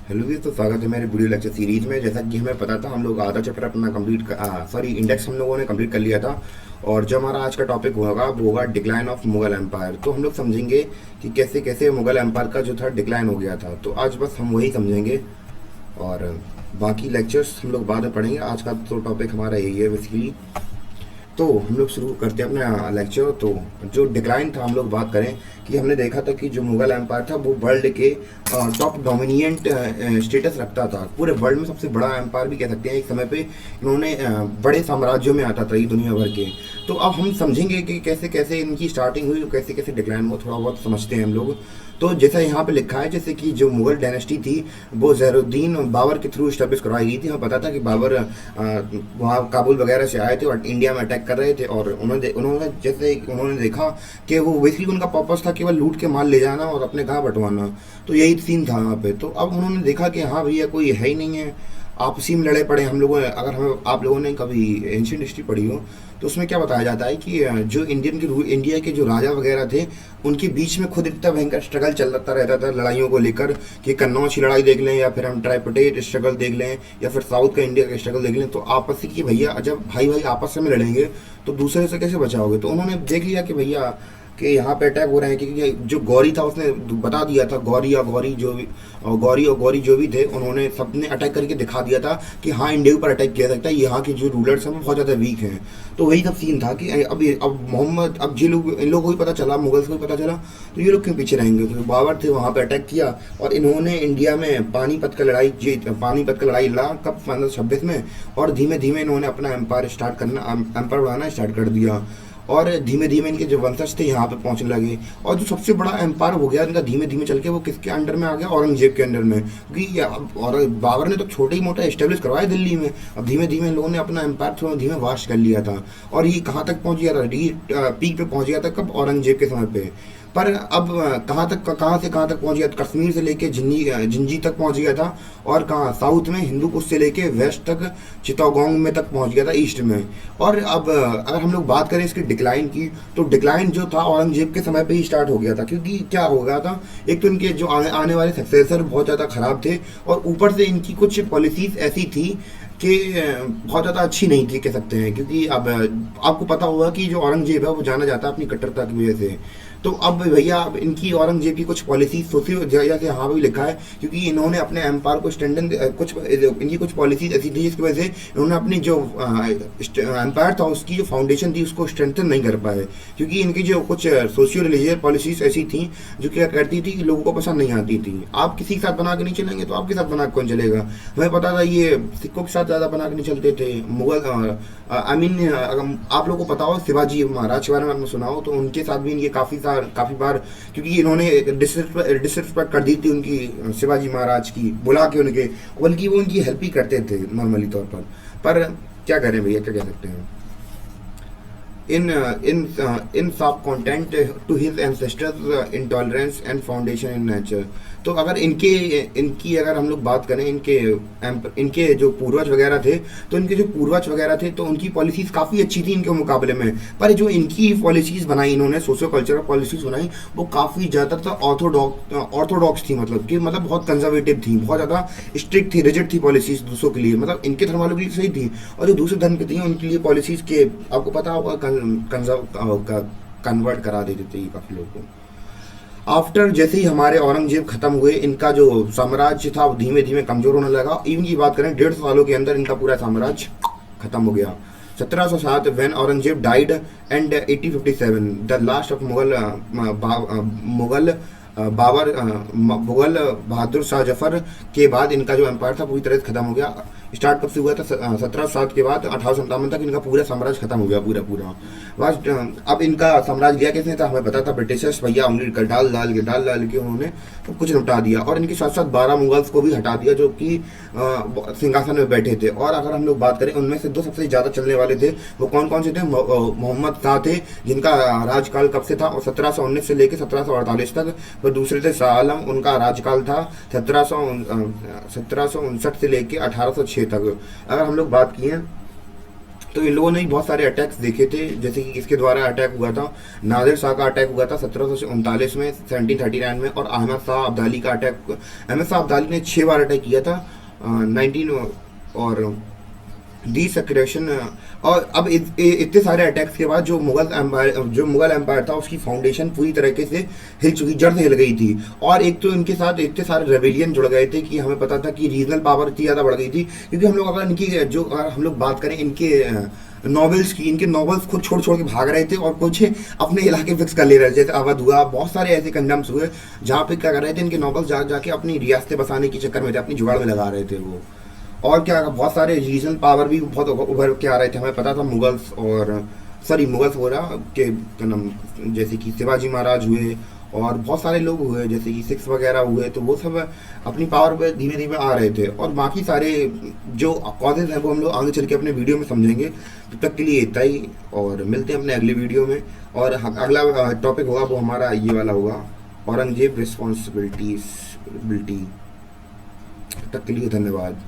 Hello जी, तो स्वागत है मेरे वीडियो लेक्चर सीरीज में। जैसा कि हमें पता था, हम लोग आधा चैप्टर अपना इंडेक्स हम लोगों ने कंप्लीट कर लिया था। और जो हमारा आज का टॉपिक होगा वो होगा डिक्लाइन ऑफ मुगल एम्पायर। तो हम लोग समझेंगे कि कैसे कैसे मुगल एम्पायर का जो था डिक्लाइन हो गया था। तो आज बस हम वही समझेंगे और बाकी लेक्चर्स हम लोग बाद में पढ़ेंगे। आज का तो टॉपिक हमारा यही है बेसिकली। तो हम लोग शुरू करते हैं अपना लेक्चर। तो जो डिक्लाइन था, हम लोग बात करें कि हमने देखा था कि जो मुगल एम्पायर था वो वर्ल्ड के टॉप डोमिनिएंट स्टेटस रखता था। पूरे वर्ल्ड में सबसे बड़ा एम्पायर भी कह सकते हैं। एक समय पे इन्होंने बड़े साम्राज्यों में आता था ये दुनिया भर के। तो अब हम समझेंगे कि कैसे कैसे इनकी स्टार्टिंग हुई और कैसे कैसे डिक्लाइन हुआ, थोड़ा बहुत समझते हैं हम लोग। तो जैसा यहाँ पे लिखा है, जैसे कि जो मुगल डायनेस्टी थी वो ज़ैनुद्दीन बाबर के थ्रू इस्टेब्लिश करवाई गई थी। हमें पता था कि बाबर वहाँ काबुल वगैरह से आए थे और इंडिया में अटैक कर रहे थे। और उन्होंने देखा कि वो बेसिकली उनका पर्पस था केवल लूट के माल ले जाना और अपने गाँव बंटवाना। तो यही सीन था वहाँ पे। तो अब उन्होंने देखा कि हाँ भैया, कोई है ही नहीं है, आपसी में लड़े पड़े हम लोगों ने। अगर हम आप लोगों ने कभी एंशियंट हिस्ट्री पढ़ी हो तो उसमें क्या बताया जाता है कि जो इंडिया के जो राजा वगैरह थे, उनके बीच में खुद इतना भयंकर स्ट्रगल चलता रहता था लड़ाइयों को लेकर कि कन्नौज की लड़ाई देख लें, या फिर हम ट्राइपटेट स्ट्रगल देख लें, या फिर साउथ का इंडिया का स्ट्रगल देख लें। तो आपस की भैया, जब भाई भाई आपस में लड़ेंगे तो दूसरे से कैसे बचाओगे। तो उन्होंने देख लिया कि भैया कि यहाँ पे अटैक हो रहे हैं, क्योंकि जो गौरी था उसने बता दिया था, गौरी या गौरी जो भी और गौरी जो भी थे, उन्होंने सबने अटैक करके दिखा दिया था कि हाँ, इंडिया पर अटैक किया सकता है। यहाँ के जो रूलर्स हैं वो बहुत ज़्यादा वीक हैं। तो वही सब सीन था कि अब मोहम्मद, अब ये लोग, इन लोगों को भी पता चला, मुगल्स को भी पता चला, तो ये लोग क्यों पीछे रहेंगे। तो बाबर थे, वहाँ पे अटैक किया और इन्होंने इंडिया में पानीपत का लड़ाई लड़ा कब 1526 में। और धीमे धीमे इन्होंने अपना एम्पायर बढ़ाना स्टार्ट कर दिया। और धीमे धीमे इनके जो वंशज थे यहाँ पे पहुंचने लगे। और जो सबसे बड़ा एम्पायर हो गया इनका धीमे धीमे चल के, वो किसके अंडर में आ गया, औरंगजेब के अंडर में। क्योंकि और बाबर ने तो छोटे ही मोटा एस्टेब्लिश करवाया दिल्ली में। अब धीमे धीमे इन लोगों ने अपना एम्पायर थोड़ा धीमे वास्ट कर लिया था। और ये कहाँ तक पहुंच गया था, पीक पे पहुंच गया था कब, औरंगजेब के समय पे। पर अब कहाँ से कहाँ तक पहुंच गया, कश्मीर से लेके जिंजी तक पहुंच गया था। और कहाँ, साउथ में हिंदू कुश से लेके वेस्ट तक, चित्तौगोंग में तक पहुंच गया था, ईस्ट में। और अब अगर हम लोग बात करें इसकी डिक्लाइन की, तो डिक्लाइन जो था औरंगजेब के समय पे ही स्टार्ट हो गया था। क्योंकि क्या हो गया था, एक तो इनके जो आने वाले सक्सेसर बहुत ज़्यादा ख़राब थे, और ऊपर से इनकी कुछ पॉलिसीज़ ऐसी थी कि बहुत ज़्यादा अच्छी नहीं थी कह सकते हैं। क्योंकि अब आपको पता होगा कि जो औरंगजेब है वो जाना जाता है अपनी कट्टरता की वजह से। तो अब भैया, अब इनकी औरंगजेब की कुछ पॉलिसी सोची जैसे यहाँ भी लिखा है, क्योंकि इन्होंने अपने एम्पायर को स्ट्रेंथन, कुछ इनकी कुछ पॉलिसीज ऐसी थी जिसकी वजह से इन्होंने अपनी जो एम्पायर था उसकी जो फाउंडेशन थी उसको स्ट्रेंथन नहीं कर पाए। क्योंकि इनकी जो कुछ सोशियो रिलीजियस पॉलिसीज ऐसी थी जो क्या करती थी कि लोगों को पसंद नहीं आती थी। आप किसी के साथ बना के नहीं चलेंगे तो आपके साथ बना के कौन चलेगा। हमें पता था ये सिखों के साथ ज़्यादा बना के नहीं चलते थे मुगल। आई मीन, अगर आप लोगों को पता हो शिवाजी महाराज के बारे में आपने सुना हो, तो उनके साथ भी इनके काफ़ी बार, क्योंकि इन्होंने डिसरिस्पेक्ट कर दी थी उनकी, शिवाजी महाराज की, बुला के उनके, बल्कि वो उनकी हेल्प ही करते थे नॉर्मली तौर पर क्या करें भैया, क्या कह सकते हैं। In sub content to his ancestors intolerance and foundation in nature। तो अगर इनकी अगर हम लोग बात करें, इनके जो पूर्वज वगैरह थे, तो इनके जो पूर्वज वगैरह थे तो उनकी पॉलिसीज काफ़ी अच्छी थी इनके मुकाबले में। पर जो इनकी पॉलिसीज बनाई इन्होंने, सोशो कल्चरल पॉलिसीज बनाई, वो काफ़ी ज़्यादातर ऑर्थोडॉक्स थी। मतलब कि बहुत कंजर्वेटिव थी, बहुत ज़्यादा स्ट्रिक्ट थी, रिजिड थी पॉलिसीज दूसरों के लिए। मतलब इनके धर्म वालों के लिए सही थी, और जो दूसरे धर्म के थे उनके लिए पॉलिसीज के, आपको पता होगा, कन्वर्ट करा देते थे काफ़ी लोगों को। आफ्टर जैसे ही हमारे औरंगजेब खत्म हुए, इनका जो साम्राज्य था वो धीमे धीमे कमजोर होने लगा। इवन की बात करें 150 सालों के अंदर इनका पूरा साम्राज्य खत्म हो गया। 1707 when Aurangzeb died and 1857 the last of Mughal Bahadur Shah Zafar के बाद इनका जो एम्पायर था पूरी तरह से खत्म हो गया। स्टार्ट कब से हुआ था, 1707 के बाद 1857 तक इनका पूरा साम्राज्य खत्म हो गया, पूरा बस। अब इनका साम्राज्य गया किसने था, हमें पता था, ब्रिटिशर्स भैया, उंगली डाल डाल के उन्होंने सब कुछ निपटा दिया। और इनके साथ साथ 12 मुगल्स को भी हटा दिया जो कि सिंहासन में बैठे थे। और अगर हम लोग बात करें, उनमें से दो सबसे ज़्यादा चलने वाले थे, वो कौन कौन से थे। मोहम्मद शाह थे, जिनका राजकाल कब से था, और 1719 से लेकर 1748 तक। और दूसरे थे शाह आलम, उनका राजकाल था 1759 से लेकर 1806 तक। अगर हम लोग बात किए तो इन लोगों ने भी बहुत सारे अटैक्स देखे थे, जैसे कि किसके द्वारा अटैक हुआ था। नादिर शाह का अटैक हुआ था 1739 में, 1739 में। और अहमद शाह अब्दाली का अटैक, अहमद शाह अब्दाली ने 6 बार अटैक किया था 19 और दी सक्रेशन। और अब इतने सारे अटैक्स के बाद जो मुगल एम्पायर था उसकी फाउंडेशन पूरी तरीके से हिल चुकी, जड़ से हिल गई थी। और एक तो इनके साथ इतने सारे रेबेलियन जुड़ गए थे कि हमें पता था कि रीजनल पावर इतनी ज़्यादा बढ़ गई थी, क्योंकि हम लोग अगर इनकी जो अगर हम लोग बात करें इनके नॉवेल्स की, इनके नॉवेल्स खुद छोड़ छोड़ के भाग रहे थे और कुछ अपने इलाके फिक्स कर ले रहे थे। जैसे अवध हुआ, बहुत सारे ऐसे कंडम्स हुए जहाँ पे क्या कर रहे थे, इनके नॉवेल्स जाके अपनी रियासतें बसाने के चक्कर में थे, अपनी जुगाड़ में लगा रहे थे वो। और क्या बहुत सारे रीजनल पावर भी बहुत उभर के आ रहे थे। हमें पता था मुगल्स और मुगल्स हो रहा के क्या नाम, जैसे कि शिवाजी महाराज हुए और बहुत सारे लोग हुए, जैसे कि सिक्स वगैरह हुए, तो वो सब अपनी पावर पे धीमे धीमे आ रहे थे। और बाकी सारे जो कॉजेज हैं वो हम लोग आगे चल के अपने वीडियो में समझेंगे। तब तक के लिए इतना ही, और मिलते हैं अपने अगले वीडियो में। और अगला टॉपिक होगा वो हमारा ये वाला होगा, औरंगजेब रिस्पॉन्सिबिलिटी। तब तक के लिए धन्यवाद।